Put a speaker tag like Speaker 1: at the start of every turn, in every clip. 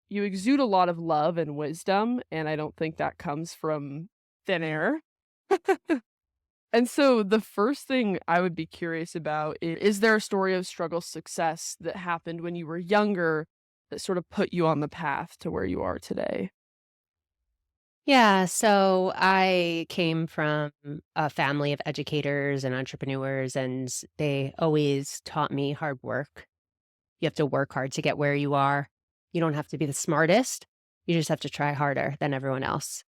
Speaker 1: you exude a lot of love and wisdom, and I don't think that comes from thin air. And so the first thing I would be curious about is there a story of struggle success that happened when you were younger that sort of put you on the path to where you are today?
Speaker 2: Yeah, so I came from a family of educators and entrepreneurs, and they always taught me hard work. You have to work hard to get where you are. You don't have to be the smartest. You just have to try harder than everyone else.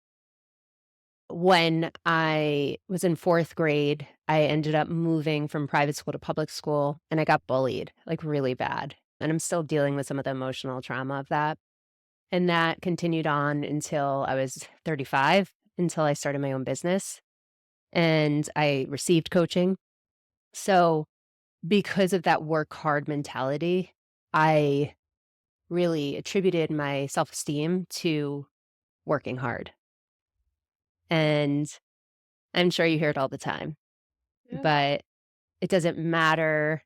Speaker 2: When I was in fourth grade, I ended up moving from private school to public school, and I got bullied like really bad. And I'm still dealing with some of the emotional trauma of that. And that continued on until I was 35, until I started my own business and I received coaching. So, because of that work hard mentality, I really attributed my self esteem to working hard. And I'm sure you hear it all the time,
Speaker 1: Yeah.
Speaker 2: but it doesn't matter.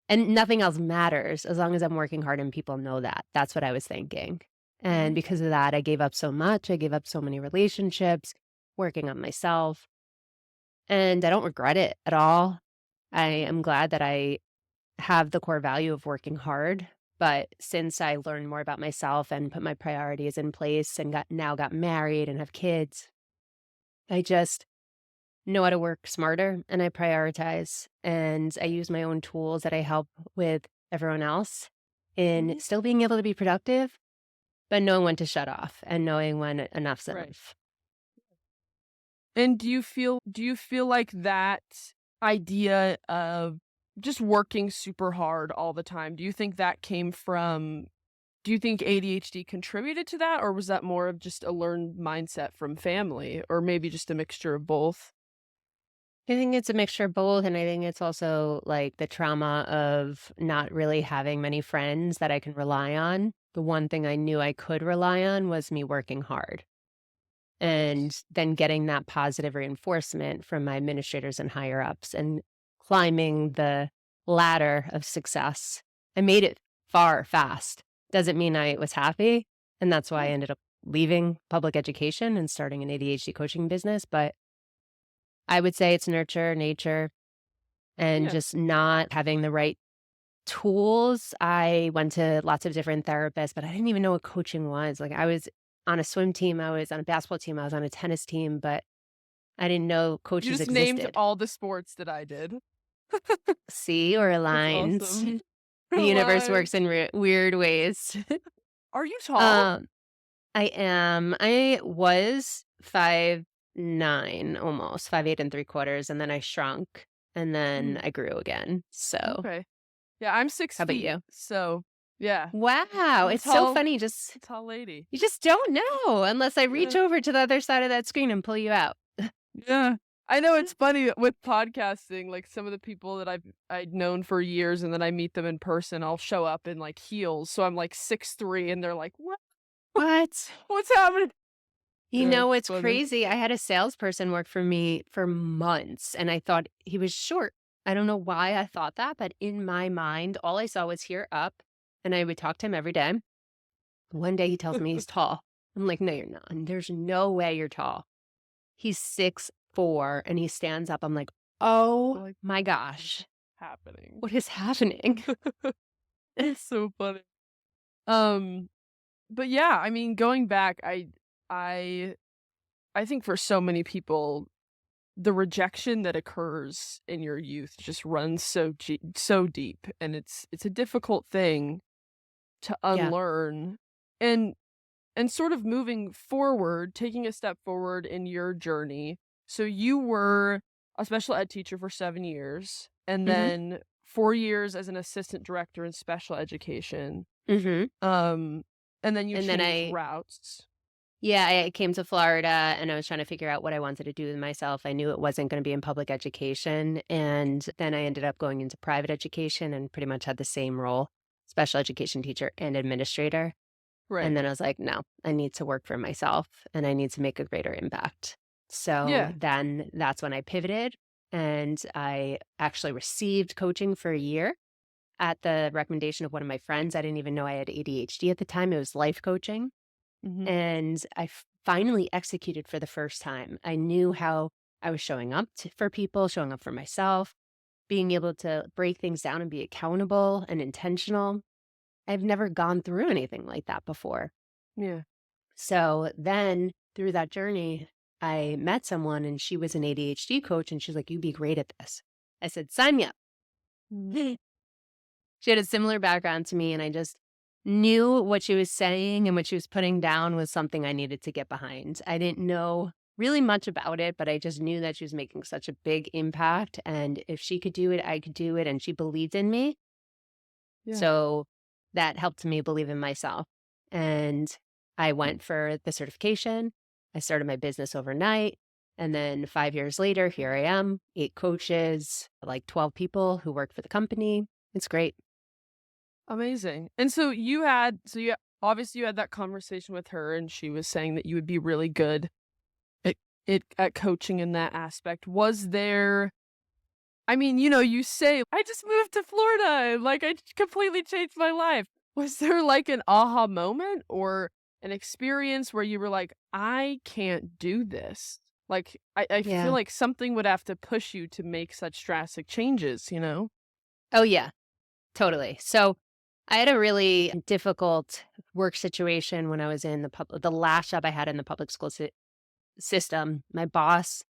Speaker 2: And nothing else matters as long as I'm working hard and people know that. That's what I was thinking. And
Speaker 1: Mhm.
Speaker 2: because of that, I gave up so much. I gave up so many relationships, working on myself. And I don't regret it at all. I am glad that I have the core value of working hard. But since I learned more about myself and put my priorities in place and got married and have kids, I just know how to work smarter and I prioritize and I use my own tools that I help with everyone else in
Speaker 1: Mhm.
Speaker 2: still being able to be productive, but knowing when to shut off and knowing when enough's
Speaker 1: Right.
Speaker 2: enough.
Speaker 1: And do you feel like that idea of just working super hard all the time, do you think ADHD contributed to that, or was that more of just a learned mindset from family, or maybe just a mixture of both?
Speaker 2: I think it's a mixture of both. And I think it's also like the trauma of not really having many friends that I can rely on. The one thing I knew I could rely on was me working hard.
Speaker 1: Right.
Speaker 2: And then getting that positive reinforcement from my administrators and higher ups and climbing the ladder of success. I made it far fast. Doesn't mean I was happy. And that's why I
Speaker 1: Yeah.
Speaker 2: ended up leaving public education and starting an ADHD coaching business. But I would say it's nurture, nature, and
Speaker 1: Yeah.
Speaker 2: just not having the right tools. I went to lots of different therapists, but I didn't even know what coaching was. Like I was on a swim team, I was on a basketball team, I was on a tennis team, but I didn't know
Speaker 1: You
Speaker 2: coaches
Speaker 1: just named
Speaker 2: existed.
Speaker 1: all the sports that I did.
Speaker 2: See, we're
Speaker 1: That's
Speaker 2: aligned.
Speaker 1: awesome.
Speaker 2: The universe
Speaker 1: Alive.
Speaker 2: works in weird ways.
Speaker 1: Are you tall?
Speaker 2: um, I am. I was 5'9", almost 5'8" and 3/4, and then I shrunk, and then
Speaker 1: Mhm.
Speaker 2: I grew again. So,
Speaker 1: Okay. Yeah, I'm 6
Speaker 2: how about
Speaker 1: feet,
Speaker 2: you?
Speaker 1: so yeah.
Speaker 2: Wow,
Speaker 1: I'm a
Speaker 2: it's so
Speaker 1: tall
Speaker 2: funny. Just
Speaker 1: a tall lady.
Speaker 2: you just don't know unless I reach
Speaker 1: Yeah.
Speaker 2: over to the other side of that screen and pull you out.
Speaker 1: Yeah. I know it's funny with podcasting, like, some of the people that I'd known for years, and then I meet them in person, I'll show up in, like, heels, so I'm, like, 6'3", and they're like, "What?
Speaker 2: What?
Speaker 1: What's happening?"
Speaker 2: You
Speaker 1: Yeah,
Speaker 2: know
Speaker 1: it's
Speaker 2: what's
Speaker 1: funny.
Speaker 2: crazy? I had a salesperson work for me for months, and I thought he was short. I don't know why I thought that, but in my mind, all I saw was here up, and I would talk to him every day. One day he tells me he's tall. I'm like, "No, you're not. And there's no way you're tall." He's 6'4", and he stands up. I'm like, "Oh
Speaker 1: Like,
Speaker 2: my
Speaker 1: "What's
Speaker 2: gosh,
Speaker 1: happening?"
Speaker 2: what is happening?"
Speaker 1: It's so funny. Um, but yeah, I mean, going back, I I think for so many people, the rejection that occurs in your youth just runs so deep, and it's a difficult thing to
Speaker 2: Yeah.
Speaker 1: unlearn, and sort of moving forward, taking a step forward in your journey. So you were a special ed teacher for 7 years, and
Speaker 2: Mhm.
Speaker 1: then 4 years as an assistant director in special education,
Speaker 2: Mhm.
Speaker 1: um, and then you
Speaker 2: And then
Speaker 1: changed routes.
Speaker 2: yeah, I came to Florida and I was trying to figure out what I wanted to do with myself. I knew it wasn't going to be in public education. And then I ended up going into private education and pretty much had the same role, special education teacher and administrator. And
Speaker 1: Right.
Speaker 2: then I was like, no, I need to work for myself and I need to make a greater impact. So
Speaker 1: Yeah.
Speaker 2: then that's when I pivoted and I actually received coaching for a year. at the recommendation of one of my friends. I didn't even know I had ADHD at the time. It was life coaching.
Speaker 1: Mhm.
Speaker 2: And I finally executed for the first time. I knew how I was showing up for people, showing up for myself, being able to break things down and be accountable and intentional. I've never gone through anything like that before.
Speaker 1: Yeah.
Speaker 2: So then through that journey, I met someone and she was an ADHD coach and she's like, "You'd be great at this." I said, "Sign me up."
Speaker 1: Mhm.
Speaker 2: She had a similar background to me, and I just knew what she was saying and what she was putting down was something I needed to get behind. I didn't know really much about it, but I just knew that she was making such a big impact. And if she could do it, I could do it. And she believed in me.
Speaker 1: Yeah.
Speaker 2: So that helped me believe in myself. And I went for the certification. I started my business overnight. And then 5 years later, here I am, 8 coaches, like 12 people who work for the company. It's great.
Speaker 1: Amazing. And so you obviously you had that conversation with her and she was saying that you would be really good at at coaching in that aspect. Was there I mean, you say, "I just moved to Florida, like, completely changed my life." Was there, like, an aha moment or an experience where you were like, "I can't do this?" Like, I feel
Speaker 2: Yeah.
Speaker 1: like something would have to push you to make such drastic changes, you know?
Speaker 2: Oh, yeah. Totally. So I had a really difficult work situation when I was in the last job I had in the public school system. My boss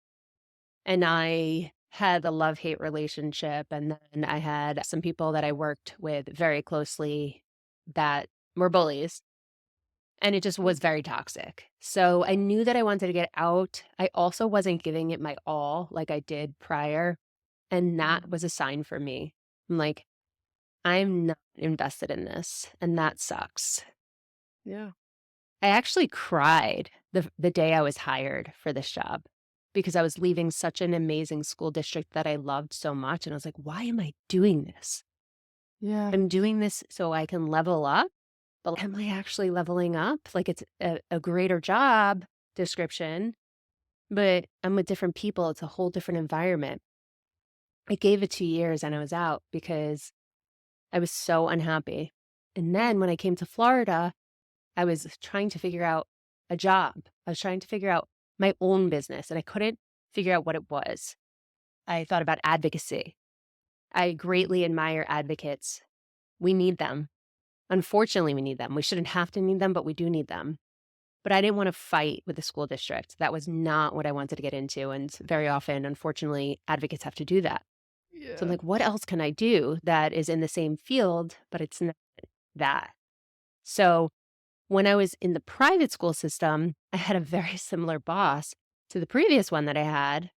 Speaker 2: and I had a love-hate relationship, and then I had some people that I worked with very closely that were bullies, and it just
Speaker 1: Mm,
Speaker 2: was very toxic. So I knew that I wanted to get out. I also wasn't giving it my all like I did prior, and
Speaker 1: mhm.
Speaker 2: that was a sign for me. I'm like, I'm not invested in this, and that sucks.
Speaker 1: Yeah.
Speaker 2: I actually cried the day I was hired for this job because I was leaving such an amazing school district that I loved so much, and I was like, "Why am I doing this?
Speaker 1: Yeah.
Speaker 2: I'm doing this so I can level up, but am I actually leveling up? Like, it's a greater job description, but I'm with different people, it's a whole different environment." I gave it 2 years and I was out because I was so unhappy. And
Speaker 1: Mm,
Speaker 2: then when I came to Florida, I was trying to figure out a job. I was trying to figure out my own business, and I couldn't figure out what it was. I thought about advocacy. I greatly admire advocates. We need them. Unfortunately, we need them. We shouldn't have to need them, but we do need them. But I didn't want to fight with the school district. That was not what I wanted to get into. And very often, unfortunately, advocates have to do that. So I'm
Speaker 1: yeah.
Speaker 2: like, what else can I do that is in the same field, but it's not that? So when I was in the private school system, I had a very similar boss to the previous one that I had,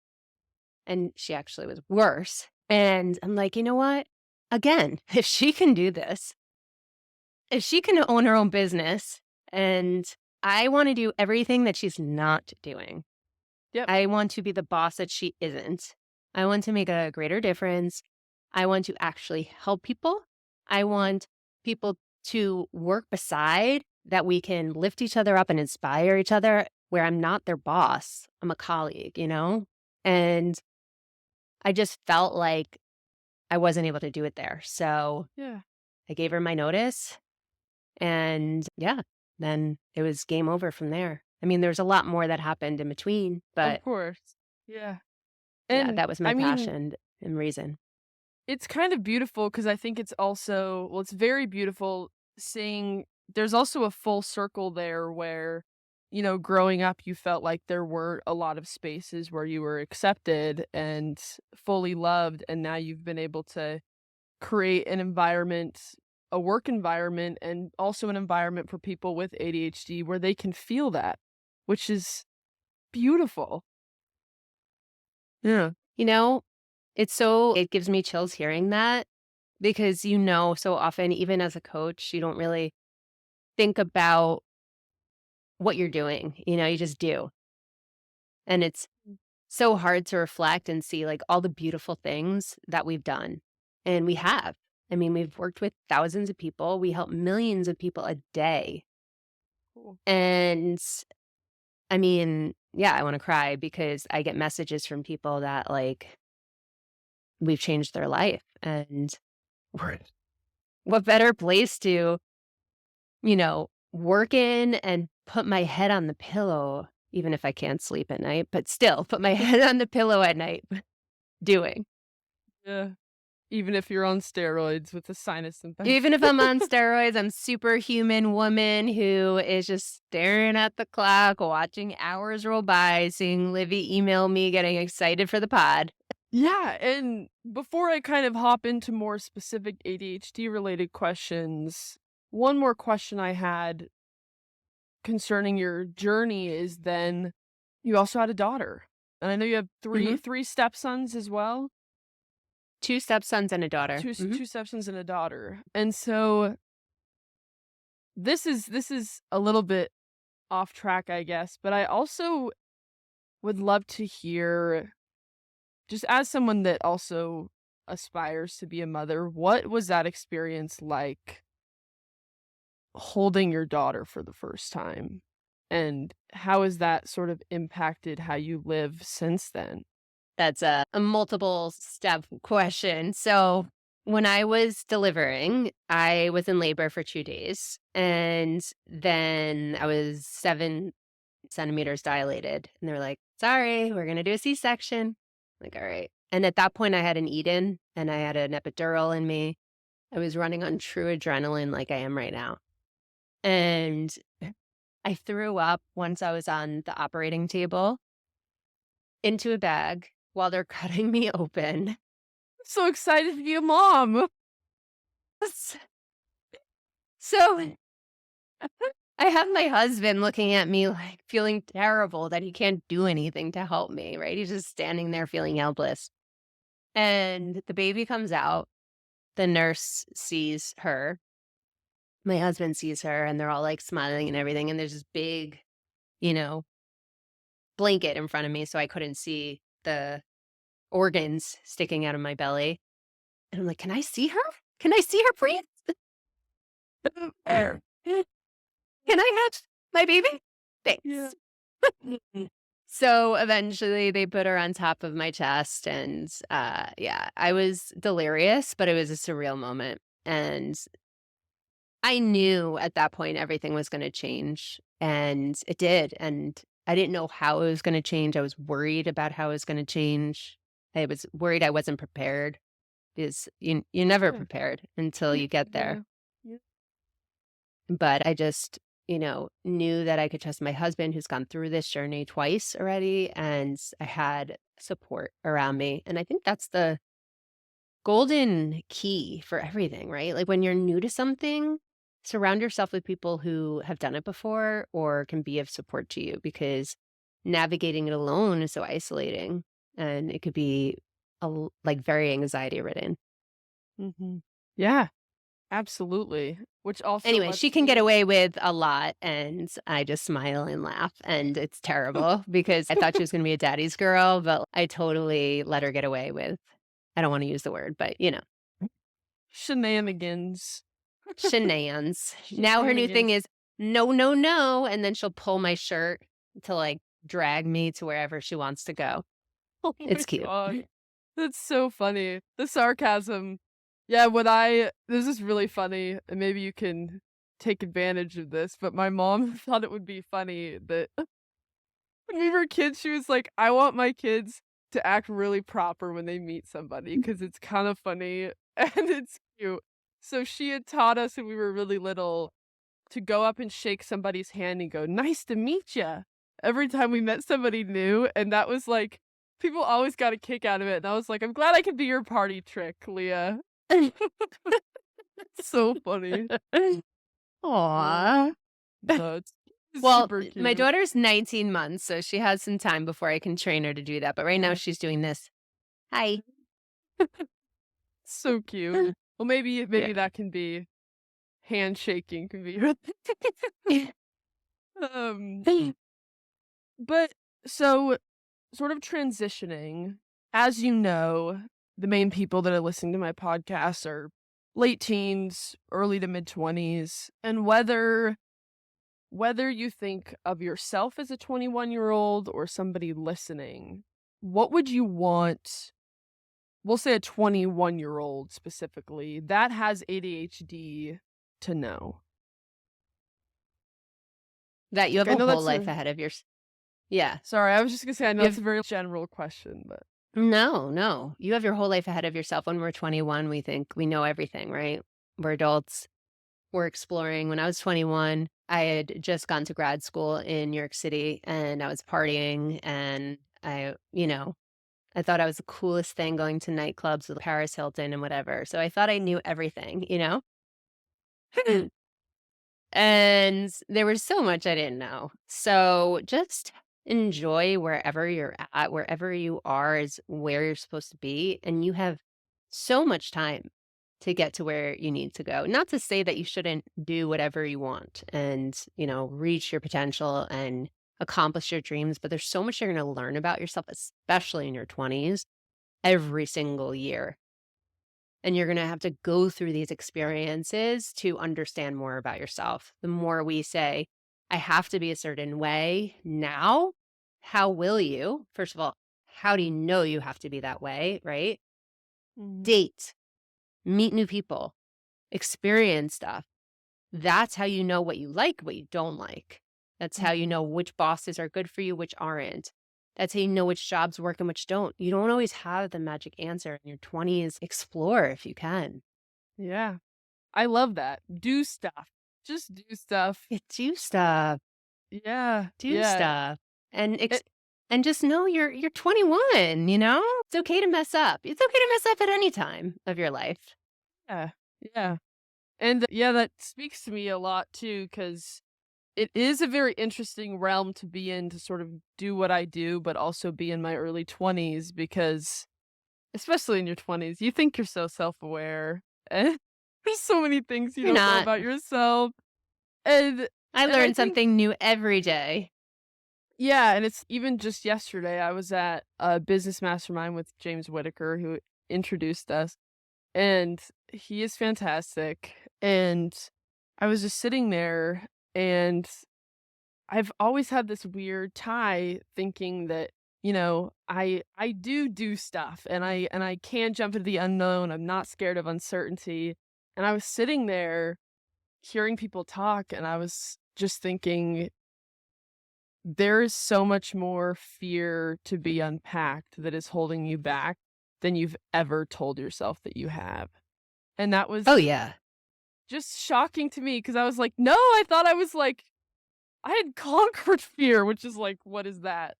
Speaker 2: and she actually was worse. And I'm like, you know what? Again, if she can do this, if she can own her own business, and I want to do everything that she's not doing,
Speaker 1: Yep.
Speaker 2: I want to be the boss that she isn't. I want to make a greater difference. I want to actually help people. I want people to work beside that we can lift each other up and inspire each other where I'm not their boss. I'm a colleague, you know? And I just felt like I wasn't able to do it there. So
Speaker 1: Yeah.
Speaker 2: I gave her my notice and yeah, then it was game over from there. I mean, there's a lot more that happened in between,
Speaker 1: Of
Speaker 2: but
Speaker 1: course. Yeah.
Speaker 2: yeah,
Speaker 1: And
Speaker 2: that was my
Speaker 1: I mean,
Speaker 2: passion and reason.
Speaker 1: it's kind of beautiful because I think it's also well, it's very beautiful seeing there's also a full circle there where, growing up, you felt like there were a lot of spaces where you were accepted and fully loved, and now you've been able to create an environment, a work environment, and also an environment for people with ADHD where they can feel that, which is beautiful. Yeah.
Speaker 2: You know, it gives me chills hearing that because, so often, even as a coach, you don't really think about what you're doing, you just do. And it's so hard to reflect and see like all the beautiful things that we've done. And we have. I mean, we've worked with thousands of people. We help millions of people a day.
Speaker 1: Cool.
Speaker 2: And I mean, yeah, I want to cry because I get messages from people that like we've changed their life. And
Speaker 1: Right.
Speaker 2: what better place to, work in and put my head on the pillow, even if I can't sleep at night, but still put my head on the pillow at night doing.
Speaker 1: Yeah. Even if you're on steroids with a sinus infection.
Speaker 2: Even if I'm on steroids, I'm superhuman woman who is just staring at the clock, watching hours roll by, seeing Livy email me, getting excited for the pod.
Speaker 1: Yeah, and before I kind of hop into more specific ADHD related questions, one more question I had concerning your journey is then you also had a daughter. And I know you have
Speaker 2: Mhm.
Speaker 1: three stepsons as well.
Speaker 2: 2 stepsons and a daughter. Mhm.
Speaker 1: Two stepsons and a daughter. And so this is a little bit off track, I guess, but I also would love to hear, just as someone that also aspires to be a mother, what was that experience like holding your daughter for the first time? And how has that sort of impacted how you live since then?
Speaker 2: That's a multiple step question. So, when I was delivering, I was in labor for 2 days, and then I was 7 centimeters dilated, and they were like, "Sorry, we're gonna do a C-section." Like, "All right." And at that point, I had an Eden, and I had an epidural in me. I was running on true adrenaline like I am right now. And I threw up once I was on the operating table into a bag while they're cutting me open.
Speaker 1: So excited to be a mom.
Speaker 2: So I have my husband looking at me like feeling terrible that he can't do anything to help me, right? He's just standing there feeling helpless. And the baby comes out. The nurse sees her. My husband sees her, and they're all like smiling and everything. And there's this big, you know, blanket in front of me, so I couldn't see the organs sticking out of my belly. And I'm like, "Can I see her? Can I see her breathe? Can I have my baby?
Speaker 1: Yeah.
Speaker 2: Thanks." So eventually they put her on top of my chest and yeah, I was delirious, but it was a surreal moment. And I knew at that point everything was going to change and it did. And I didn't know how it was going to change. I was worried about how it was going to change. I was worried I wasn't prepared because you're never
Speaker 1: Yeah.
Speaker 2: prepared until you get there.
Speaker 1: Yeah. Yeah.
Speaker 2: But I just, knew that I could trust my husband who's gone through this journey twice already, and I had support around me. And I think that's the golden key for everything, right? Like when you're new to something, surround yourself with people who have done it before or can be of support to you because navigating it alone is so isolating and it could be like very anxiety ridden.
Speaker 1: Mhm. Yeah, absolutely. Which also
Speaker 2: Anyway, she
Speaker 1: lets
Speaker 2: can get
Speaker 1: me
Speaker 2: away with a lot, and I just smile and laugh, and it's terrible because I thought she was gonna be a daddy's girl, but I totally let her get away with I don't wanna use the word, but,
Speaker 1: shenanigans.
Speaker 2: shenanigans. Now her new thing
Speaker 1: Shenanigans.
Speaker 2: is, "No, no, no," and then she'll pull my shirt to, like, drag me to wherever she wants to go.
Speaker 1: Oh my
Speaker 2: It's cute.
Speaker 1: god. That's so funny. The sarcasm. Yeah, when I this is really funny, and maybe you can take advantage of this, but my mom thought it would be funny that when we were kids, she was like, "I want my kids to act really proper when they meet somebody because it's kind of funny and it's cute." So she had taught us when we were really little to go up and shake somebody's hand and go, "Nice to meet ya," every time we met somebody new, and that was like people always got a kick out of it, and I was like, "I'm glad I could be your party trick, Leah." So funny. Yeah.
Speaker 2: Aw.
Speaker 1: No, it's
Speaker 2: Well,
Speaker 1: super
Speaker 2: my
Speaker 1: cute.
Speaker 2: daughter's 19 months, so she has some time before I can train her to do that, but right now
Speaker 1: Yeah.
Speaker 2: she's doing this. "Hi."
Speaker 1: So cute. Well, maybe
Speaker 2: Yeah.
Speaker 1: that can be handshaking can be your um, but so sort of transitioning, as you know, the main people that are listening to my podcast are late teens, early to mid 20s, and whether you think of yourself as a 21-year-old or somebody listening, what would you want we'll say a 21-year-old specifically, that has ADHD to know?
Speaker 2: That you have
Speaker 1: I
Speaker 2: a
Speaker 1: know
Speaker 2: whole
Speaker 1: that's
Speaker 2: life
Speaker 1: a
Speaker 2: ahead of yeah.
Speaker 1: sorry, I was just gonna say I know
Speaker 2: You
Speaker 1: it's
Speaker 2: have
Speaker 1: a very general question, but
Speaker 2: no, no. You have your whole life ahead of yourself. When we're 21, we think we know everything, right? We're adults. We're exploring. When I was 21, I had just gone to grad school in New York City and I was partying and I thought I was the coolest thing going to nightclubs with Paris Hilton and whatever. So I thought I knew everything. And there was so much I didn't know. So just enjoy wherever you're at, wherever you are is where you're supposed to be. And you have so much time to get to where you need to go. Not to say that you shouldn't do whatever you want and reach your potential and accomplish your dreams, but there's so much you're going to learn about yourself, especially in your 20s, every single year. And you're going to have to go through these experiences to understand more about yourself. The more we say, I have to be a certain way now, how will you? First of all, how do you know you have to be that way, right?
Speaker 1: Mhm.
Speaker 2: Date, meet new people, experience stuff. That's how you know what you like, what you don't like. That's how you
Speaker 1: Mhm.
Speaker 2: know which bosses are good for you, which aren't. That's how you know which jobs work and which don't. You don't always have the magic answer in your 20s. Explore if you can.
Speaker 1: Yeah. I love that. Do stuff. Just do stuff.
Speaker 2: Yeah, do stuff,
Speaker 1: Yeah,
Speaker 2: do
Speaker 1: yeah.
Speaker 2: stuff, and
Speaker 1: It
Speaker 2: and just know you're 21, you know? It's okay to mess up. It's okay to mess up at any time of your life.
Speaker 1: yeah, yeah. And yeah, that speaks to me a lot too, because it is a very interesting realm to be in to sort of do what I do, but also be in my early 20s because especially in your 20s, you think you're so self-aware, and there's so many things you
Speaker 2: You're
Speaker 1: don't know
Speaker 2: not.
Speaker 1: about yourself, and
Speaker 2: I
Speaker 1: and I
Speaker 2: learn
Speaker 1: think
Speaker 2: something new every day.
Speaker 1: yeah, and it's even just yesterday, I was at a business mastermind with James Whitaker, who introduced us, and he is fantastic, and I was just sitting there, and I've always had this weird tie thinking that, I do stuff, and I can jump into the unknown, I'm not scared of uncertainty, and I was sitting there hearing people talk, and I was just thinking there is so much more fear to be unpacked that is holding you back than you've ever told yourself that you have. And that
Speaker 2: Oh,
Speaker 1: was
Speaker 2: yeah.
Speaker 1: just shocking to me because I was like, "No, I thought I was like I had conquered fear," which is like, what is that?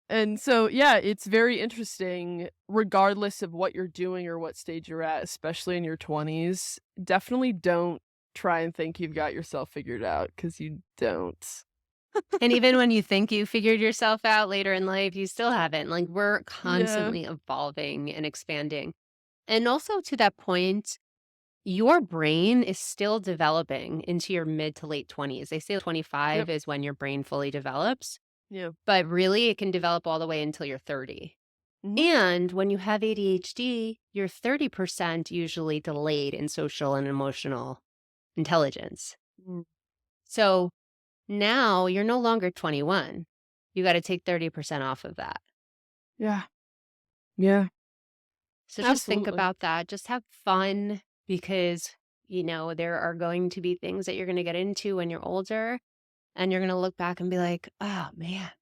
Speaker 1: And so, yeah, it's very interesting regardless of what you're doing or what stage you're at, especially in your 20s. Definitely don't try and think you've got yourself figured out because you don't.
Speaker 2: And even when you think you figured yourself out later in life, you still haven't. Like, we're
Speaker 1: Yeah.
Speaker 2: constantly evolving and expanding. And also to that point, your brain is still developing into your mid to late 20s. They say
Speaker 1: Yep.
Speaker 2: 25 is when your brain fully develops,
Speaker 1: Yeah.
Speaker 2: but really it can develop all the way until you're 30.
Speaker 1: Mhm.
Speaker 2: And when you have ADHD, you're 30% usually delayed in social and emotional intelligence.
Speaker 1: Mm.
Speaker 2: So now you're no longer 21. You got to take 30% off of that.
Speaker 1: Yeah. Yeah.
Speaker 2: So just think
Speaker 1: Absolutely.
Speaker 2: about that. Just have fun because there are going to be things that you're going to get into when you're older and you're going to look back and be like, oh man,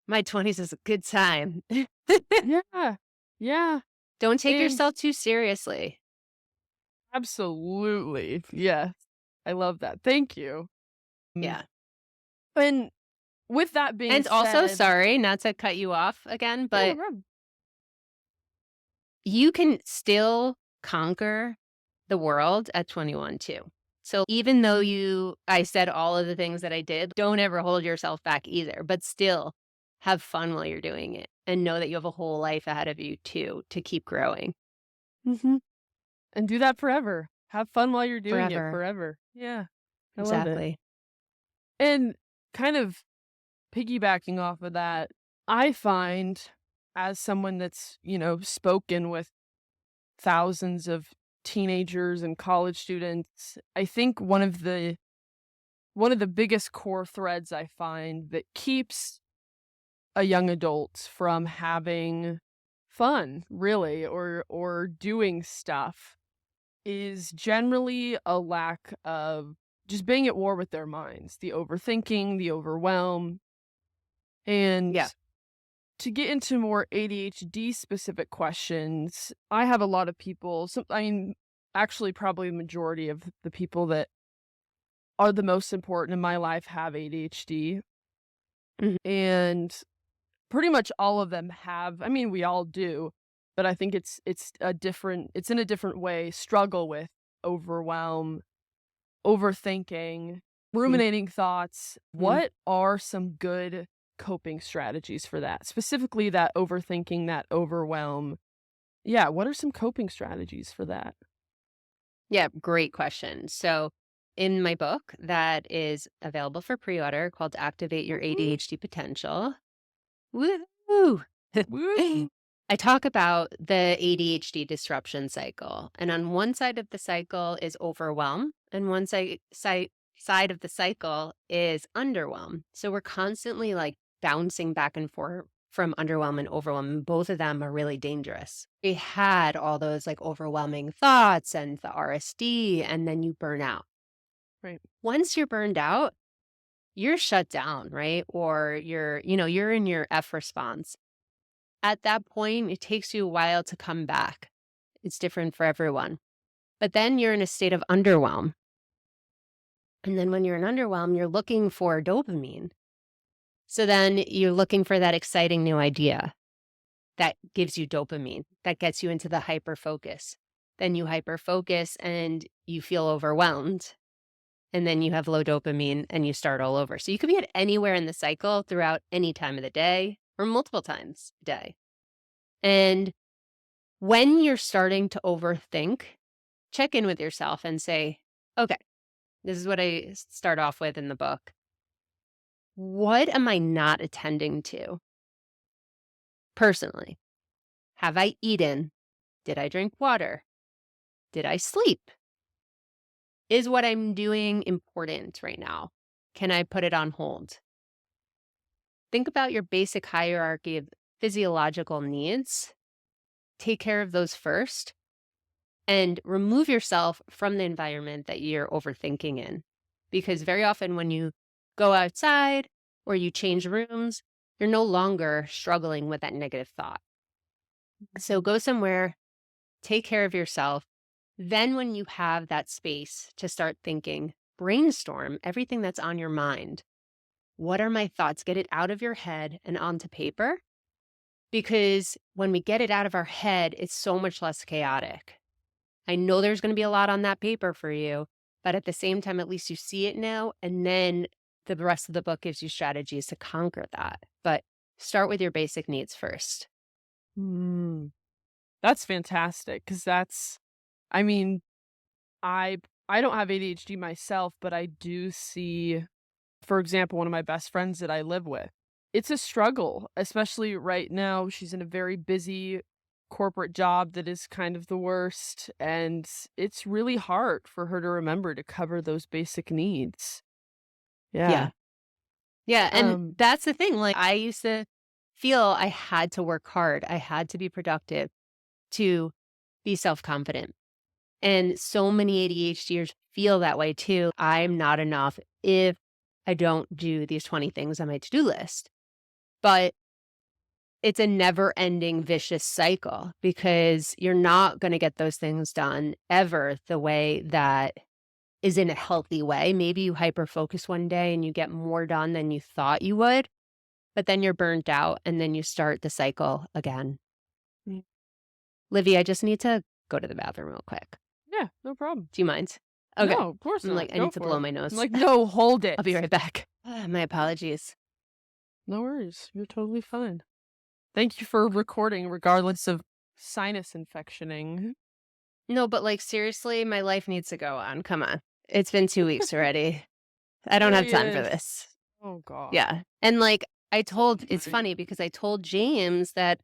Speaker 2: my 20s is a good time.
Speaker 1: Yeah. Yeah.
Speaker 2: Don't take
Speaker 1: And
Speaker 2: yourself too seriously.
Speaker 1: absolutely. Yes. I love that. Thank you. Mm.
Speaker 2: Yeah.
Speaker 1: And with that being
Speaker 2: And also,
Speaker 1: said,
Speaker 2: sorry, not to cut you off again,
Speaker 1: yeah, no
Speaker 2: but
Speaker 1: problem.
Speaker 2: you can still conquer the world at 21 too. So even though
Speaker 1: Mhm.
Speaker 2: I said all of the things that I did, don't ever hold yourself back either, but still have fun while you're doing it and know that you have a whole life ahead of you too to keep growing
Speaker 1: Mhm. And do that forever. Have fun while you're doing it
Speaker 2: forever.
Speaker 1: forever. Yeah. I love it.
Speaker 2: Exactly.
Speaker 1: And kind of piggybacking off of that, I find as someone that's, spoken with thousands of teenagers and college students, I think one of the biggest core threads I find that keeps a young adult from having fun, really, or doing stuff is generally a lack of just being at war with their minds, the overthinking, the overwhelm. And
Speaker 2: Yeah.
Speaker 1: to get into more ADHD specific questions, I have a lot of people, I mean, actually, probably the majority of the people that are the most important in my life have ADHD.
Speaker 2: Mhm.
Speaker 1: And pretty much all of them have, I mean, we all do, but I think it's in a different way, struggle with overwhelm, overthinking,
Speaker 2: Mhm.
Speaker 1: ruminating thoughts.
Speaker 2: Mhm.
Speaker 1: What are some good coping strategies for that? Specifically that overthinking, that overwhelm. Yeah, what are some coping strategies for that?
Speaker 2: Yeah, great question. So, in my book that is available for pre-order called Activate Your
Speaker 1: Woo,
Speaker 2: ADHD Potential. Woo!
Speaker 1: woo.
Speaker 2: I talk about the ADHD disruption cycle. And on one side of the cycle is overwhelm, and one side of the cycle is underwhelm. So we're constantly like bouncing back and forth from underwhelm and overwhelm. And both of them are really dangerous. We had all those like overwhelming thoughts and the RSD, and then you burn out.
Speaker 1: Right.
Speaker 2: Once you're burned out, you're shut down, right? Or you're in your F response. At that point, it takes you a while to come back. It's different for everyone. But then you're in a state of underwhelm. And then when you're in underwhelm, you're looking for dopamine. So then you're looking for that exciting new idea that gives you dopamine, that gets you into the hyper focus. Then you hyper focus and you feel overwhelmed. And then you have low dopamine and you start all over. So you could be at anywhere in the cycle throughout any time of the day or multiple times a day. And when you're starting to overthink, check in with yourself and say, okay, this is what I start off with in the book. What am I not attending to personally? Have I eaten? Did I drink water? Did I sleep? Is what I'm doing important right now? Can I put it on hold? Think about your basic hierarchy of physiological needs. Take care of those first and remove yourself from the environment that you're overthinking in. Because very often when you go outside or you change rooms, you're no longer struggling with that negative thought. So go somewhere, take care of yourself. Then, when you have that space to start thinking, brainstorm everything that's on your mind. What are my thoughts? Get it out of your head and onto paper. Because when we get it out of our head, it's so much less chaotic. I know there's going to be a lot on that paper for you, but at the same time, at least you see it now. And then the rest of the book gives you strategies to conquer that. But start with your basic needs first.
Speaker 1: Mm, that's fantastic because I mean, I I don't have ADHD myself, but I do see, for example, one of my best friends that I live with. It's a struggle, especially right now. She's in a very busy corporate job that is kind of the worst, and it's really hard for her to remember to cover those basic needs.
Speaker 2: Yeah.
Speaker 1: Yeah.
Speaker 2: Yeah. And
Speaker 1: Um,
Speaker 2: that's the thing. Like, I used to feel I had to work hard, I had to be productive to be self confident. And so many ADHDers feel that way too. I'm not enough if I don't do these 20 things on my to do list. But it's a never ending vicious cycle because you're not going to get those things done ever the way that is in a healthy way. Maybe you hyper focus one day and you get more done than you thought you would, but then you're burnt out and then you start the cycle again.
Speaker 1: mm,
Speaker 2: Livy, I just need to go to the bathroom real quick.
Speaker 1: yeah, no problem.
Speaker 2: Do you mind? Okay.
Speaker 1: No, of course
Speaker 2: I'm like,
Speaker 1: not.
Speaker 2: I
Speaker 1: Go
Speaker 2: need to
Speaker 1: for
Speaker 2: blow
Speaker 1: it.
Speaker 2: my
Speaker 1: I'm
Speaker 2: nose.
Speaker 1: like, no, hold
Speaker 2: I'll be
Speaker 1: it.
Speaker 2: right back. My apologies.
Speaker 1: No worries. You're totally fine. Thank you for recording regardless of sinus infectioning.
Speaker 2: No, but like seriously, my life needs to go on. Come on. It's been 2 weeks already. I don't have time for
Speaker 1: Serious.
Speaker 2: this.
Speaker 1: Oh god.
Speaker 2: Yeah. And like it's
Speaker 1: Right.
Speaker 2: funny because I told James that,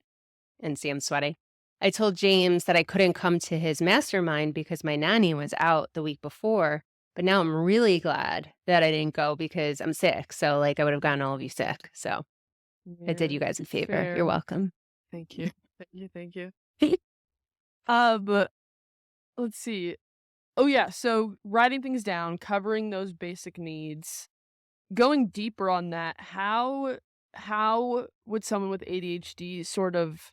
Speaker 2: and see, I'm sweaty. I told James that I couldn't come to his mastermind because my nanny was out the week before. But now I'm really glad that I didn't go because I'm sick. So like I would have gotten all of you sick. So I did
Speaker 1: Yeah.
Speaker 2: you guys a favor. You're
Speaker 1: Fair.
Speaker 2: welcome.
Speaker 1: Thank you. Thank you, thank you. But let's see. Oh, yeah, so writing things down, covering those basic needs, going deeper on that, how would someone with ADHD sort of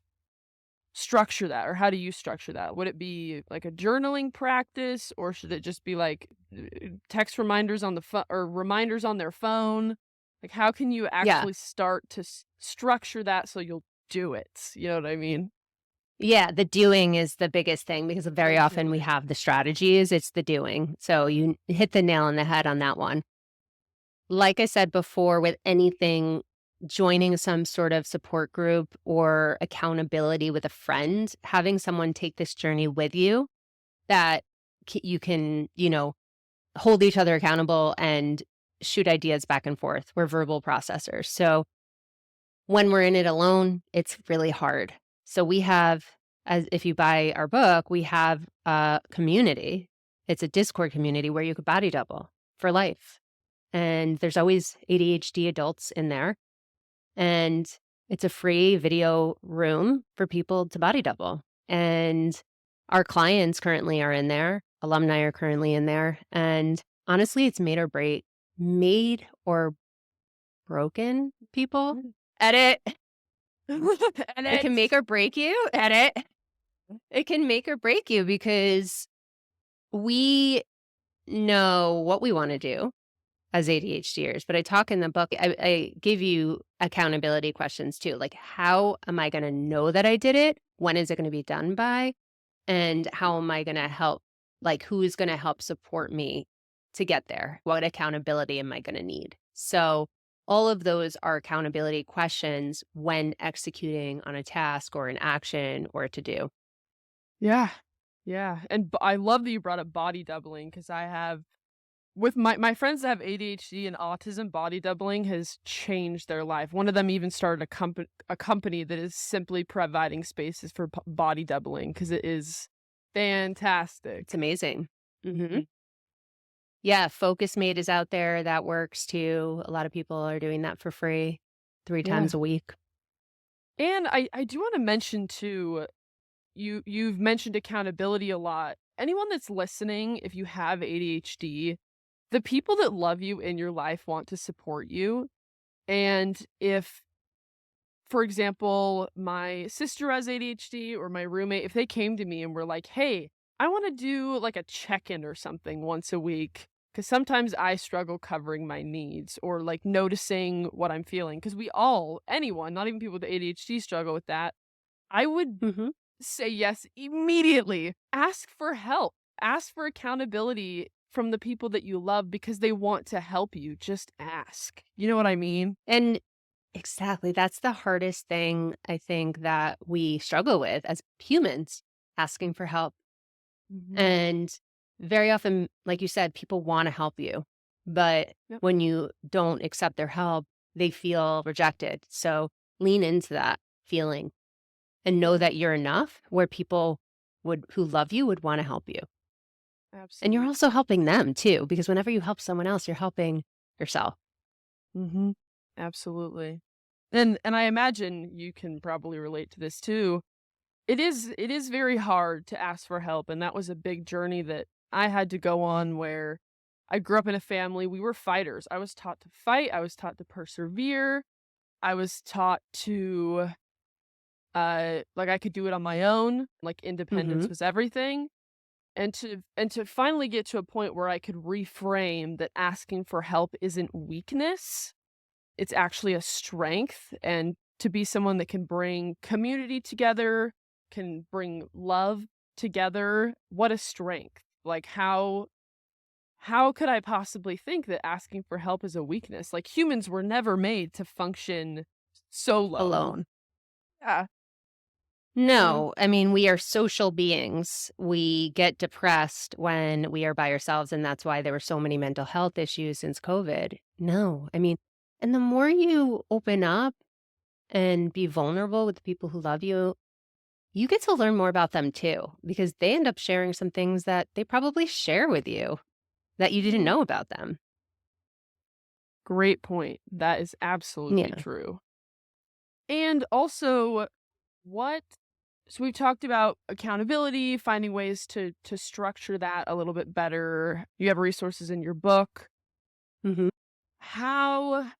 Speaker 1: structure that, or how do you structure that? Would it be like a journaling practice, or should it just be like text reminders on the phone or reminders on their phone? Like, how can you
Speaker 2: Yeah.
Speaker 1: actually start to structure that so you'll do it? You know what I mean?
Speaker 2: Yeah, the doing is the biggest thing because very
Speaker 1: The
Speaker 2: often we
Speaker 1: doing.
Speaker 2: have the strategies, it's the doing. So you hit the nail on the head on that one. Like I said before, with anything, joining some sort of support group or accountability with a friend, having someone take this journey with you that you can, hold each other accountable and shoot ideas back and forth. We're verbal processors. So when we're in it alone, it's really hard. So we have, as if you buy our book, we have a community. It's a Discord community where you could body double for life. And there's always ADHD adults in there. And it's a free video room for people to body double. And our clients currently are in there, alumni are currently in there. And honestly, it's made or broken people.
Speaker 1: Mm.
Speaker 2: Edit.
Speaker 1: And
Speaker 2: It can make or break you. Edit. It can make or break you because we know what we want to do as ADHDers, but I talk in the book, I give you accountability questions too. Like, how am I going to know that I did it? When is it going to be done by? And how am I going to help? Like, who's going to help support me to get there? What accountability am I going to need? So, all of those are accountability questions when executing on a task or an action or to do.
Speaker 1: Yeah. Yeah, and I love that you brought up body doubling because I have with my friends that have ADHD and autism, body doubling has changed their life. One of them even started a company that is simply providing spaces for body doubling because it is
Speaker 2: It's
Speaker 1: fantastic.
Speaker 2: amazing. Hmm.
Speaker 1: Mhm.
Speaker 2: Yeah, Focus Mate is out there. That works too. A lot of people are doing that for free 3 times
Speaker 1: Yeah.
Speaker 2: a week.
Speaker 1: And I do wanna mention too, you've mentioned accountability a lot. Anyone that's listening, if you have ADHD, the people that love you in your life want to support you, and if, for example, my sister has ADHD or my roommate, if they came to me and were like, "Hey, I wanna do, like, a check-in or something once a week," because sometimes I struggle covering my needs or, like, noticing what I'm feeling. Because anyone, not even people with ADHD struggle with that. I would
Speaker 2: Mhm.
Speaker 1: say yes immediately. Ask for help. Ask for accountability from the people that you love because they want to help you. Just ask. You know what I mean?
Speaker 2: And exactly, that's the hardest thing I think that we struggle with as humans, asking for help.
Speaker 1: Mhm.
Speaker 2: And very often, like you said, people wanna help you, but
Speaker 1: Yep.
Speaker 2: when you don't accept their help, they feel rejected. So lean into that feeling and know
Speaker 1: Yeah.
Speaker 2: that you're enough where people who love you would wanna help you. And you're
Speaker 1: Absolutely.
Speaker 2: also helping them too, because whenever you help someone else, you're helping yourself.
Speaker 1: Mhm. Absolutely. And I imagine you can probably relate to this too. It is very hard to ask for help, and that was a big journey that I had to go on where I grew up in a family, we were fighters. I was taught to fight, I was taught to persevere, I was taught to like I could do it on my own, like independence
Speaker 2: Mhm.
Speaker 1: was everything. And to finally get to a point where I could reframe that asking for help isn't weakness, it's actually a strength, and to be someone that can bring community together, can bring love together, what a strength. Like how could I possibly think that asking for help is a weakness? Like humans were never made to function solo.
Speaker 2: Alone.
Speaker 1: Yeah. And
Speaker 2: No, I mean, we are social beings. We get depressed when we are by ourselves, and that's why there were so many mental health issues since COVID. No, I mean, and the more you open up and be vulnerable with the people who love you, you get to learn more about them too, because they end up sharing some things that they probably share with you that you didn't
Speaker 1: mhm.
Speaker 2: know about them.
Speaker 1: Great point. That is absolutely
Speaker 2: Yeah.
Speaker 1: true. And also, what So we've talked about accountability, finding ways to structure that a little bit better. You have resources in your book.
Speaker 2: Mhm.
Speaker 1: How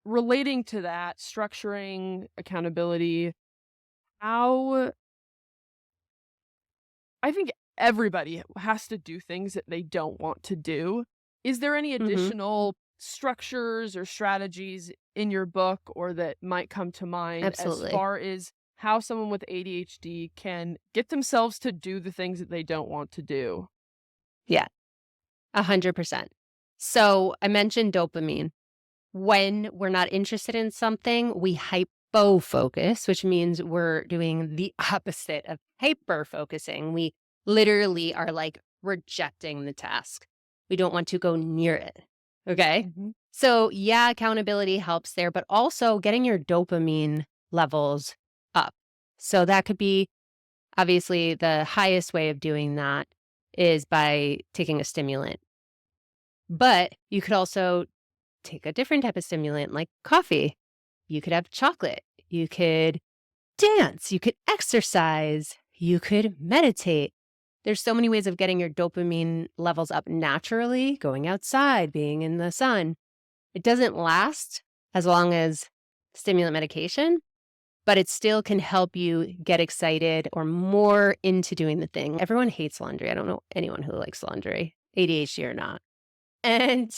Speaker 1: relating to that, structuring accountability, how I think everybody has to do things that they don't want to do. Is there any
Speaker 2: Mhm.
Speaker 1: additional structures or strategies in your book or that might come to mind as
Speaker 2: Absolutely.
Speaker 1: far as how someone with ADHD can get themselves to do the things that they don't want to do?
Speaker 2: Yeah, 100%. So, I mentioned dopamine. When we're not interested in something, we hypo-focus, which means we're doing the opposite of hyper-focusing. We literally are, like, rejecting the task. We don't want to go near it, okay?
Speaker 1: Mhm.
Speaker 2: So, yeah, accountability helps there, but also getting your dopamine levels up. So that could be obviously the highest way of doing that is by taking a stimulant. But you could also take a different type of stimulant like coffee. You could have chocolate. You could dance. You could exercise. You could meditate. There's so many ways of getting your dopamine levels up naturally, going outside, being in the sun. It doesn't last as long as stimulant medication, but it still can help you get excited or more into doing the thing. Everyone hates laundry. I don't know anyone who likes laundry, ADHD or not. And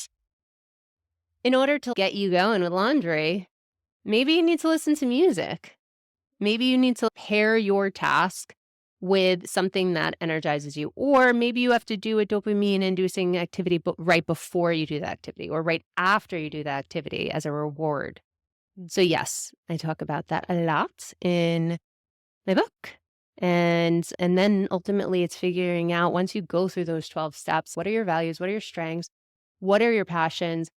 Speaker 2: in order to get you going with laundry, maybe you need to listen to music. Maybe you need to pair your task with something that energizes you. Or maybe you have to do a dopamine inducing activity right before you do the activity or right after you do the activity as a reward.
Speaker 1: Mm.
Speaker 2: So, yes, I talk about that a lot in my book. And then ultimately it's figuring out once you go through those 12 steps, what are your values? What are your strengths? What are your passions?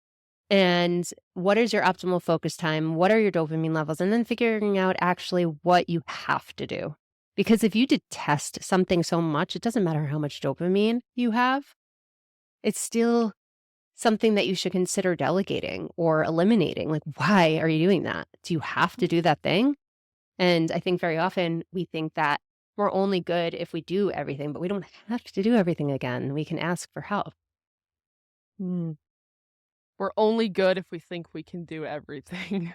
Speaker 2: And what is your optimal focus time? What are your dopamine levels? And then figuring out actually what you have to do. Because if you detest something so much, it doesn't matter how much dopamine you have, it's still something that you should consider delegating or eliminating. Like, why are you doing that? Do you have to do that thing? And I think very often we think that we're only good if we do everything, but we don't have to do everything again. We can ask for help.
Speaker 1: Mm. We're only good if we think we can do everything.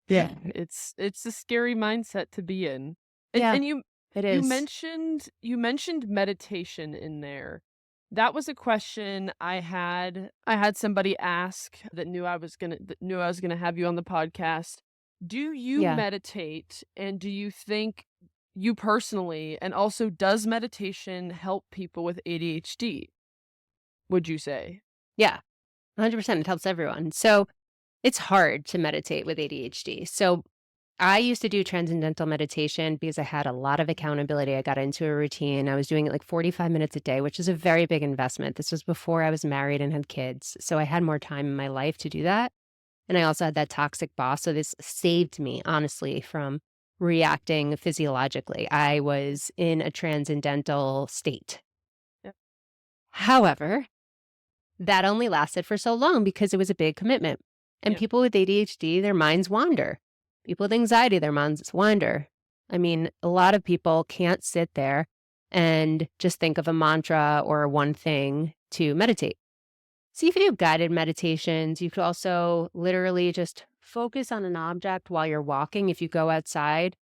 Speaker 2: Yeah.
Speaker 1: It's a scary mindset to be in. And
Speaker 2: Yeah,
Speaker 1: and you
Speaker 2: it
Speaker 1: you
Speaker 2: is.
Speaker 1: mentioned you mentioned meditation in there. That was a question I had somebody ask that knew I was gonna have you on the podcast. Do you
Speaker 2: Yeah.
Speaker 1: meditate, and do you think you personally, and also does meditation help people with ADHD, would you say?
Speaker 2: Yeah. 100%, it helps everyone. So, it's hard to meditate with ADHD. So, I used to do transcendental meditation because I had a lot of accountability. I got into a routine. I was doing it like 45 minutes a day, which is a very big investment. This was before I was married and had kids. So, I had more time in my life to do that. And I also had that toxic boss. So, this saved me, honestly, from reacting physiologically. I was in a transcendental state.
Speaker 1: Yep.
Speaker 2: However, that only lasted for so long because it was a big commitment. And
Speaker 1: Yep.
Speaker 2: people with ADHD, their minds wander. People with anxiety, their minds wander. I mean, a lot of people can't sit there and just think of a mantra or one thing to meditate. So you can do guided meditations. You could also literally just focus on an object while you're walking. If you go outside,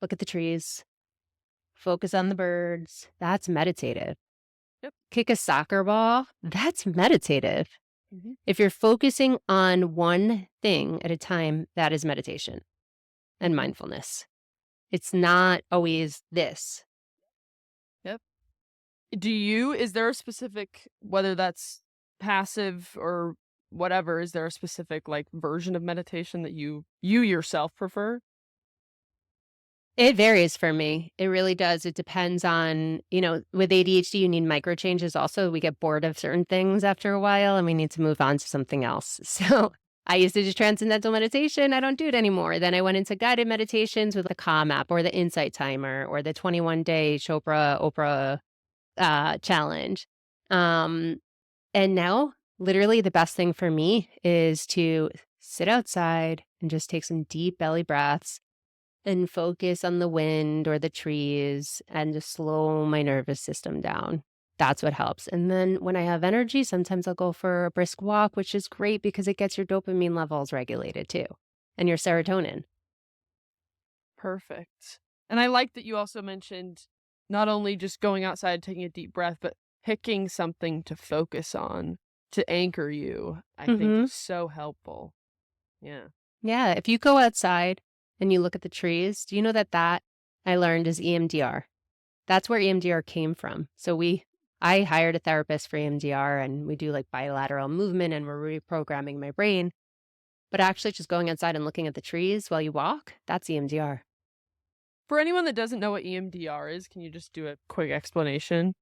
Speaker 2: look at the trees, focus on the birds. That's meditative.
Speaker 1: Yep.
Speaker 2: Kick a soccer ball. That's meditative.
Speaker 1: Mhm.
Speaker 2: If you're focusing on one thing at a time, that is meditation and
Speaker 1: Mhm.
Speaker 2: mindfulness. It's not always this.
Speaker 1: Yep. Is there a specific, whether that's passive or whatever, is there a specific, like, version of meditation that you yourself prefer?
Speaker 2: It varies for me. It really does. It depends on, with ADHD, you need micro changes also. We get bored of certain things after a while and we need to move on to something else. So I used to do transcendental meditation. I don't do it anymore. Then I went into guided meditations with the Calm app or the Insight Timer or the 21-day Chopra Oprah challenge. Um, and now, literally, the best thing for me is to sit outside and just take some deep belly breaths and focus on the wind or the trees and just slow my nervous system down. That's what helps. And then when I have energy, sometimes I'll go for a brisk walk, which is great because it gets your dopamine levels regulated too and your serotonin.
Speaker 1: Perfect. And I like that you also mentioned not only just going outside, taking a deep breath, but picking something to focus on to anchor you, I think
Speaker 2: Mhm.
Speaker 1: is so helpful. Yeah.
Speaker 2: Yeah, if you go outside and you look at the trees, do you know that I learned is EMDR? That's where EMDR came from. I hired a therapist for EMDR and we do like bilateral movement and we're reprogramming my brain. But actually just going outside and looking at the trees while you walk, that's EMDR.
Speaker 1: For anyone that doesn't know what EMDR is, can you just do a quick explanation?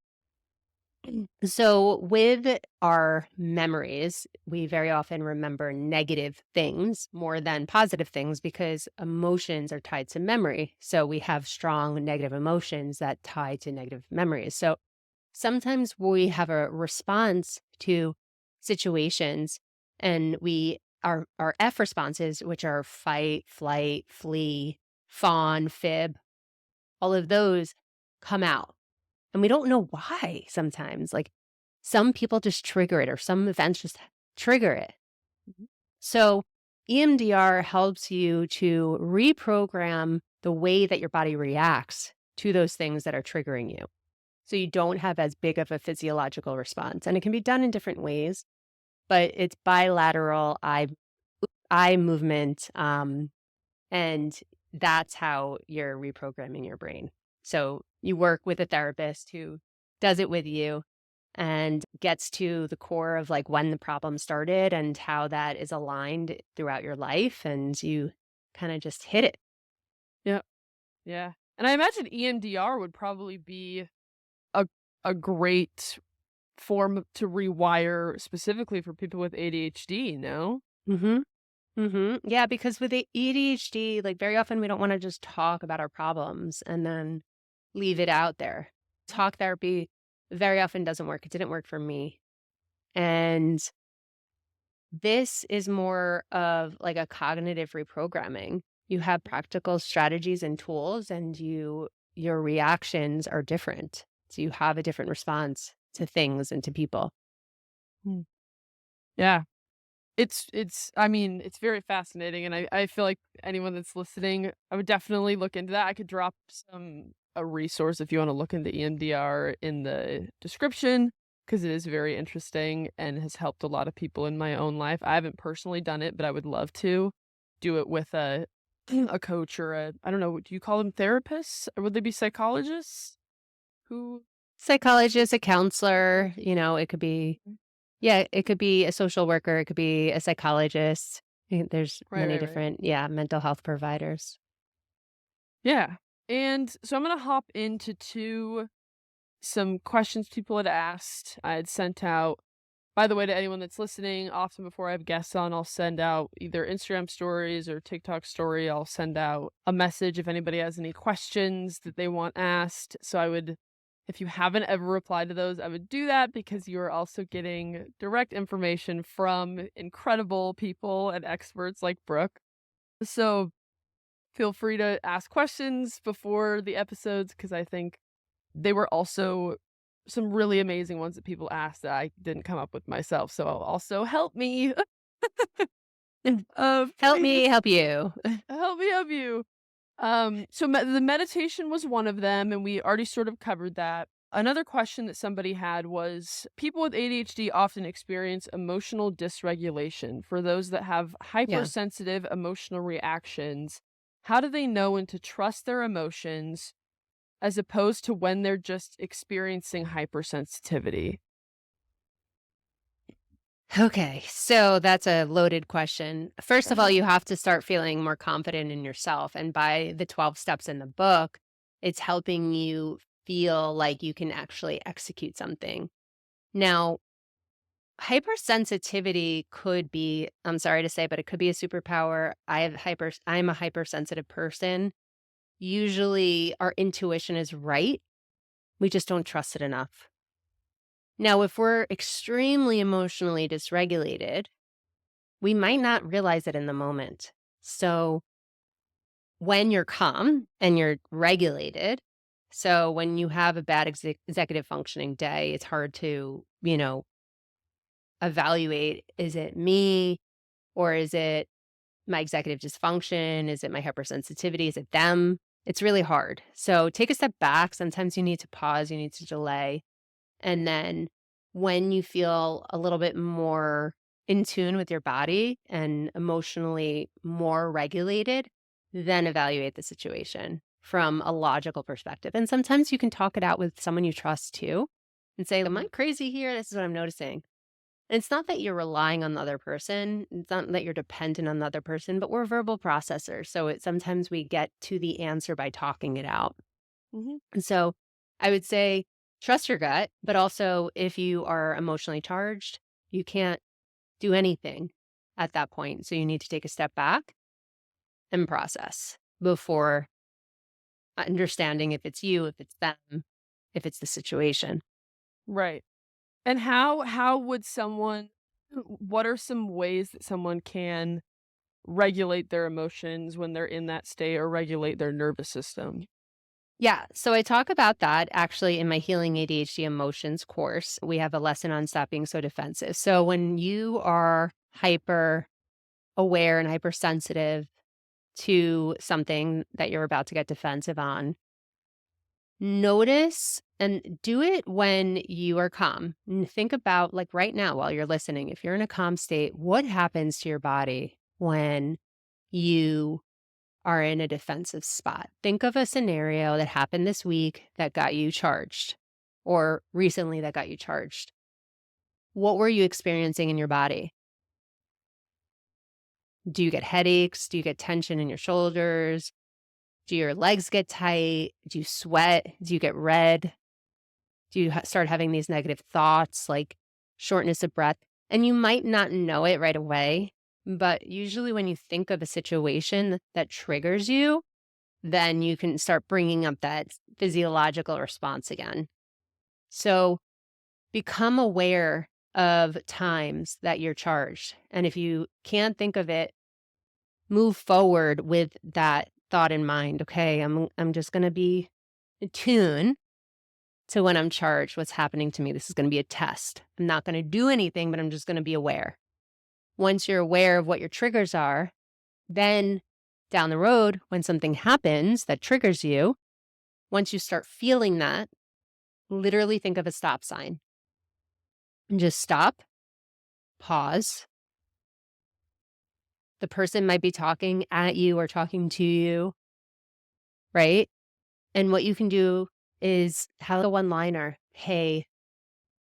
Speaker 2: So, with our memories, we very often remember negative things more than positive things because emotions are tied to memory. So, we have strong negative emotions that tie to negative memories. So, sometimes we have a response to situations and our F responses, which are fight, flight, flee, fawn, fib, all of those come out and we don't know why sometimes. Like some people just trigger it or some events just trigger it.
Speaker 1: Mhm.
Speaker 2: So EMDR helps you to reprogram the way that your body reacts to those things that are triggering you. So you don't have as big of a physiological response. And it can be done in different ways, but it's bilateral eye movement. And that's how you're reprogramming your brain. So you work with a therapist who does it with you and gets to the core of like when the problem started and how that is aligned throughout your life. And you kind of just hit it.
Speaker 1: Yeah. Yeah. And I imagine EMDR would probably be a a great form to rewire specifically for people with ADHD, no?
Speaker 2: Mm-hmm. Mm-hmm. Yeah, because with ADHD, like very often we don't want to just talk about our problems and then leave it out there. Talk therapy very often doesn't work. It didn't work for me. And this is more of like a cognitive reprogramming. You have practical strategies and tools and your reactions are different. So you have a different response to things and to people.
Speaker 1: Mm. Yeah. It's I mean, it's very fascinating, and I feel like anyone that's listening, I would definitely look into that. I could drop a resource if you wanna look into EMDR in the description, because it is very interesting and has helped a lot of people in my own life. I haven't personally done it, but I would love to do it with a a coach or a I don't know, do you call them therapists? Or would they be psychologists? Who
Speaker 2: Psychologist, a counselor, it could be, yeah, it could be a social worker, it could be a psychologist. There's
Speaker 1: Right,
Speaker 2: many
Speaker 1: right, right.
Speaker 2: different, yeah, mental health providers.
Speaker 1: Yeah. And so I'm gonna hop into some questions people had asked. I had sent out by the way, to anyone that's listening, often before I have guests on, I'll send out either Instagram stories or TikTok story. I'll send out a message if anybody has any questions that they want asked. So I would if you haven't ever replied to those, I would do that because you are also getting direct information from incredible people and experts like Brooke. So feel free to ask questions before the episodes because I think they were also some really amazing ones that people asked that I didn't come up with myself, so also help me.
Speaker 2: Help
Speaker 1: Please
Speaker 2: me help you.
Speaker 1: help you. So the meditation was one of them, and we already sort of covered that. Another question that somebody had was people with ADHD often experience emotional dysregulation. For those that have
Speaker 2: Yeah.
Speaker 1: hypersensitive emotional reactions, how do they know when to trust their emotions as opposed to when they're just experiencing hypersensitivity?
Speaker 2: Okay, so that's a loaded question. First of all, you have to start feeling more confident in yourself. And by the 12 steps in the book, it's helping you feel like you can actually execute something. Now, hypersensitivity could be, I'm sorry to say, but it could be a superpower. I'm a hypersensitive person. Usually our intuition is right. We just don't trust it enough. Now, if we're extremely emotionally dysregulated, we might not realize it in the moment. So when you're calm and you're regulated, so when you have a bad executive functioning day, it's hard to, evaluate, is it me or is it my executive dysfunction? Is it my hypersensitivity? Is it them? It's really hard. So take a step back. Sometimes you need to pause, you need to delay. And then when you feel a little bit more in tune with your body and emotionally more regulated, then evaluate the situation from a logical perspective. And sometimes you can talk it out with someone you trust too and say, am I
Speaker 1: Mhm.
Speaker 2: crazy here? This is what I'm noticing. And it's not that you're relying on the other person. It's not that you're dependent on the other person, but we're verbal processors. So sometimes we get to the answer by talking it out.
Speaker 1: Mhm.
Speaker 2: And so I would say trust your gut, but also if you are emotionally charged, you can't do anything at that point. So you need to take a step back and process before understanding if it's you, if it's them, if it's the situation.
Speaker 1: Right. And how would someone what are some ways that someone can regulate their emotions when they're in that state or regulate their nervous system?
Speaker 2: Yeah, so I talk about that actually in my Healing ADHD Emotions course. We have a lesson on stop being so defensive. So when you are hyper aware and hypersensitive to something that you're about to get defensive on, notice and do it when you are calm. And think about, like right now, while you're listening, if you're in a calm state, what happens to your body when you are in a defensive spot? Think of a scenario that happened this week that got you charged or recently that got you charged. What were you experiencing in your body? Do you get headaches? Do you get tension in your shoulders? Do your legs get tight? Do you sweat? Do you get red? Do you start having these negative thoughts like shortness of breath? And you might not know it right away, but usually when you think of a situation that triggers you, then you can start bringing up that physiological response again. So become aware of times that you're charged. And if you can't think of it, move forward with that thought in mind. Okay, I'm just going to be attuned to when I'm charged, what's happening to me. This is going to be a test. I'm not going to do anything, but I'm just going to be aware. Once you're aware of what your triggers are, then down the road, when something happens that triggers you, once you start feeling that, literally think of a stop sign and just stop, pause. The person might be talking at you or talking to you, right? And what you can do is have a one liner. Hey,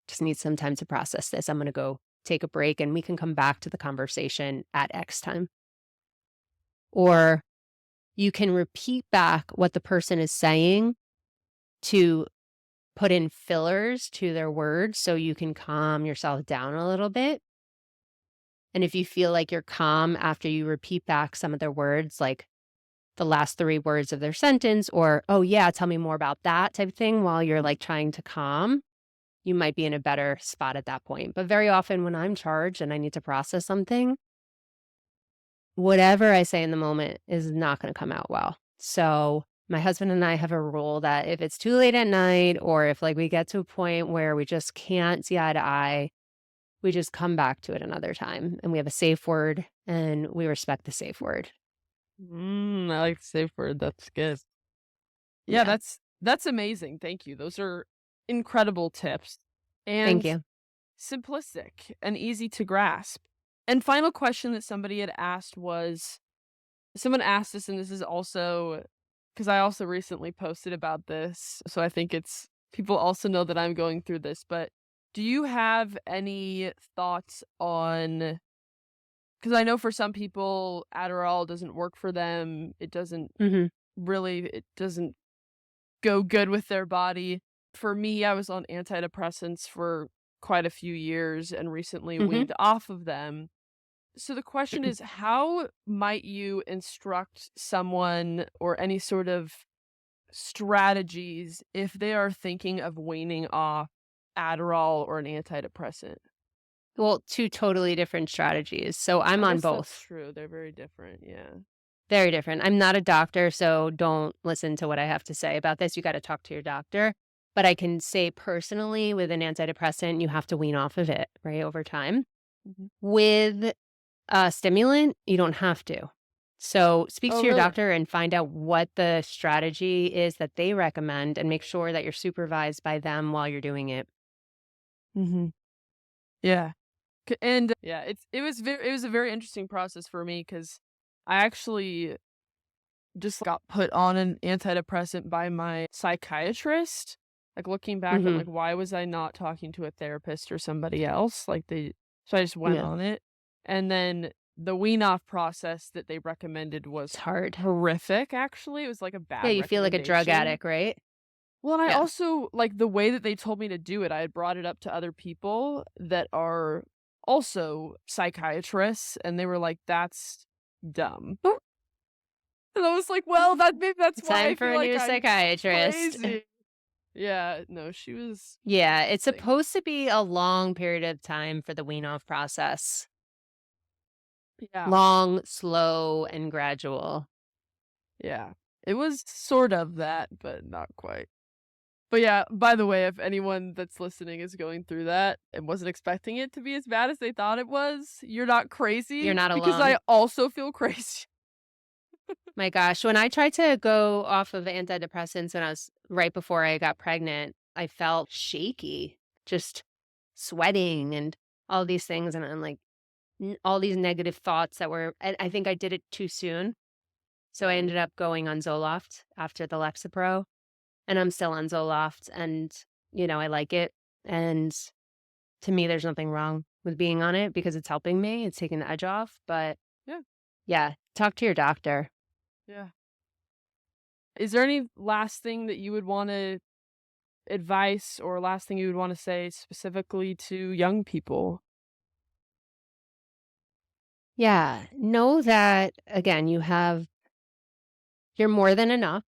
Speaker 2: just need some time to process this. I'm going to go take a break and we can come back to the conversation at X time. Or you can repeat back what the person is saying to put in fillers to their words so you can calm yourself down a little bit. And if you feel like you're calm after you repeat back some of their words, like the last three words of their sentence, or, oh, yeah, tell me more about that type of thing while you're like trying to calm, you might be in a better spot at that point. But very often when I'm charged and I need to process something, whatever I say in the moment is not going to come out well. So my husband and I have a rule that if it's too late at night or if like we get to a point where we just can't see eye to eye, we just come back to it another time and we have a safe word and we respect the safe word.
Speaker 1: I like the safe word, that's good. Yeah,
Speaker 2: Yeah.
Speaker 1: that's amazing, thank you. Those are incredible tips
Speaker 2: Thank
Speaker 1: and
Speaker 2: you.
Speaker 1: simplistic and easy to grasp. And final question that somebody had asked was someone asked us, and this is also because I also recently posted about this, so I think it's people also know that I'm going through this, but do you have any thoughts on because I know for some people, Adderall doesn't work for them,
Speaker 2: Hmm.
Speaker 1: it doesn't go good with their body. For me, I was on antidepressants for quite a few years and recently
Speaker 2: Hmm.
Speaker 1: weaned off of them. So the question is, how might you instruct someone or any sort of strategies if they are thinking of weaning off Adderall or an antidepressant?
Speaker 2: Well, two totally different strategies. So I'm
Speaker 1: I
Speaker 2: on
Speaker 1: guess that's
Speaker 2: both.
Speaker 1: true. They're very different. Yeah.
Speaker 2: Very different. I'm not a doctor, so don't listen to what I have to say about this. You gotta talk to your doctor. But I can say personally, with an antidepressant, you have to wean off of it, right, over time.
Speaker 1: Mhm.
Speaker 2: With a stimulant, you don't have to. So speak
Speaker 1: Oh,
Speaker 2: to your
Speaker 1: really?
Speaker 2: doctor and find out what the strategy is that they recommend and make sure that you're supervised by them while you're doing it.
Speaker 1: Mhm. Yeah. And yeah, it was a very interesting process for me because I actually just got put on an antidepressant by my psychiatrist. Like, looking back, I'm
Speaker 2: Mhm.
Speaker 1: like, "Why was I not talking to a therapist or somebody else?" Like, they so I just went
Speaker 2: Yeah.
Speaker 1: on it, and then the wean-off process that they recommended
Speaker 2: It's
Speaker 1: was
Speaker 2: hard.
Speaker 1: horrific, actually. It was, like, a
Speaker 2: Yeah,
Speaker 1: bad
Speaker 2: you feel like a drug
Speaker 1: recommendation.
Speaker 2: addict, right?
Speaker 1: Well, and I
Speaker 2: Yeah.
Speaker 1: also like, the way that they told me to do it, I had brought it up to other people that are also psychiatrists, and they were like, "That's dumb." And I was like, "Well, maybe that's why
Speaker 2: Time
Speaker 1: I
Speaker 2: for
Speaker 1: feel
Speaker 2: a
Speaker 1: like
Speaker 2: new
Speaker 1: I'm
Speaker 2: psychiatrist.
Speaker 1: crazy." Yeah, no, she was
Speaker 2: Yeah, it's
Speaker 1: amazing.
Speaker 2: supposed to be a long period of time for the wean off process.
Speaker 1: Yeah,
Speaker 2: Long, slow, and gradual.
Speaker 1: yeah. It was sort of that, but not quite. But yeah, by the way, if anyone that's listening is going through that and wasn't expecting it to be as bad as they thought it was, you're not
Speaker 2: You're
Speaker 1: crazy
Speaker 2: not
Speaker 1: because I
Speaker 2: alone.
Speaker 1: also feel crazy.
Speaker 2: My gosh, when I tried to go off of antidepressants when I was right before I got pregnant, I felt shaky, just sweating and all these things. And I'm like, all these negative thoughts that were, and I think I did it too soon. So I
Speaker 1: Mm.
Speaker 2: ended up going on Zoloft after the Lexapro, and I'm still on Zoloft. And, I like it. And to me, there's nothing wrong with being on it because it's helping me. It's taking the edge off. But
Speaker 1: Yeah,
Speaker 2: yeah, talk to your doctor.
Speaker 1: yeah. Is there any last thing that you would wanna advice or last thing you would wanna say specifically to young people?
Speaker 2: Yeah. Know that, again, you're more than enough.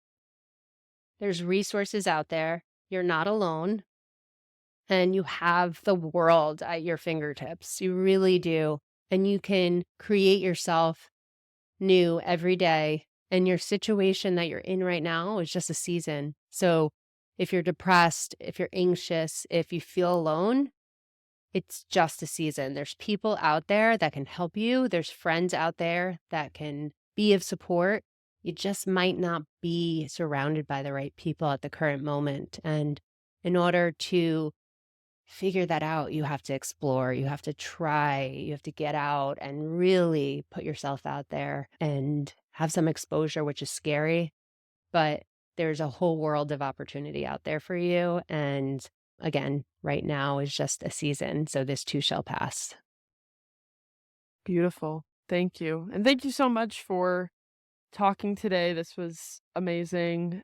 Speaker 2: There's resources out there. You're not alone. And you have the world at your fingertips. You really do. And you can create yourself new every day. And your situation that you're in right now is just a season. So if you're depressed, if you're anxious, if you feel alone, it's just a season. There's people out there that can help you. There's friends out there that can be of support. You just might not be surrounded by the right people at the current moment. And in order to figure that out, you have to explore, you have to try, you have to get out and really put yourself out there and have some exposure, which is scary, but there's a whole world of opportunity out there for you. And again, right now is just a season. So this too shall pass.
Speaker 1: Beautiful. Thank you. And thank you so much for talking today. This was amazing.